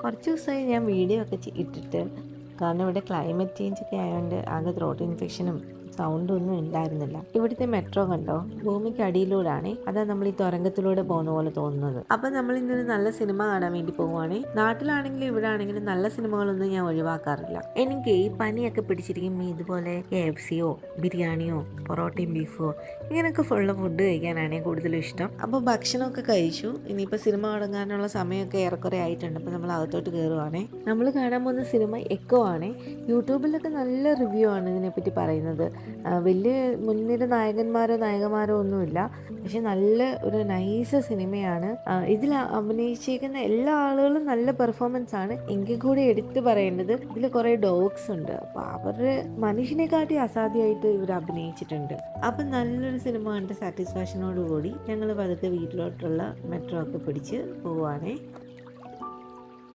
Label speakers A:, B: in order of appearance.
A: കുറച്ച് ദിവസമായി ഞാൻ വീഡിയോ ഒക്കെ ഇട്ടിട്ട്, കാരണം ഇവിടെ ക്ലൈമറ്റ് ചേഞ്ച് ഒക്കെ ആയതുകൊണ്ട് ആകെ ത്രോട്ട് ഇൻഫെക്ഷനും സൗണ്ടും ഒന്നും ഉണ്ടായിരുന്നില്ല. ഇവിടുത്തെ മെട്രോ കണ്ടോ, ഭൂമിക്ക് അടിയിലൂടെയാണ്. അതാ നമ്മൾ ഈ തുരങ്കത്തിലൂടെ പോകുന്ന പോലെ തോന്നുന്നത്. അപ്പം നമ്മൾ ഇന്നൊരു നല്ല സിനിമ കാണാൻ വേണ്ടി പോവുകയാണ്. നാട്ടിലാണെങ്കിലും ഇവിടെ ആണെങ്കിലും നല്ല സിനിമകളൊന്നും ഞാൻ ഒഴിവാക്കാറില്ല. എനിക്ക് ഈ പനിയൊക്കെ പിടിച്ചിരിക്കുമ്പോൾ ഇതുപോലെ KFC-യോ ബിരിയാണിയോ പൊറോട്ടയും ബീഫോ ഇങ്ങനെയൊക്കെ ഫുള്ള് ഫുഡ് കഴിക്കാനാണ് കൂടുതലും ഇഷ്ടം. അപ്പോൾ ഭക്ഷണമൊക്കെ കഴിച്ചു. ഇനിയിപ്പോൾ സിനിമ തുടങ്ങാനുള്ള സമയമൊക്കെ ഏറെക്കുറെ ആയിട്ടുണ്ട്. അപ്പോൾ നമ്മൾ അകത്തോട്ട് കയറുവാണേ. നമ്മൾ കാണാൻ പോകുന്ന സിനിമ എക്കോ ആണ്. യൂട്യൂബിലൊക്കെ നല്ല റിവ്യൂ ആണ് ഇതിനെപ്പറ്റി പറയുന്നത്. വലിയ മുൻനിര നായകന്മാരോ നായികമാരോ ഒന്നുമില്ല, പക്ഷെ നല്ല ഒരു നൈസ് സിനിമയാണ്. ഇതിൽ അഭിനയിച്ചിരിക്കുന്ന എല്ലാ ആളുകളും നല്ല പെർഫോമൻസ് ആണ്. എങ്കിൽ കൂടി എടുത്തു പറയേണ്ടത് ഇതിൽ കുറേ ഡോഗ്സ് ഉണ്ട്. അപ്പോൾ അവരുടെ മനുഷ്യനെക്കാട്ടി അസാധ്യമായിട്ട് ഇവർ അഭിനയിച്ചിട്ടുണ്ട്. അപ്പം നല്ലൊരു സിനിമ കണ്ട സാറ്റിസ്ഫാക്ഷനോടുകൂടി ഞങ്ങൾ പതുക്കെ വീട്ടിലോട്ടുള്ള മെട്രോ ഒക്കെ പിടിച്ച് പോവുകയാണേ.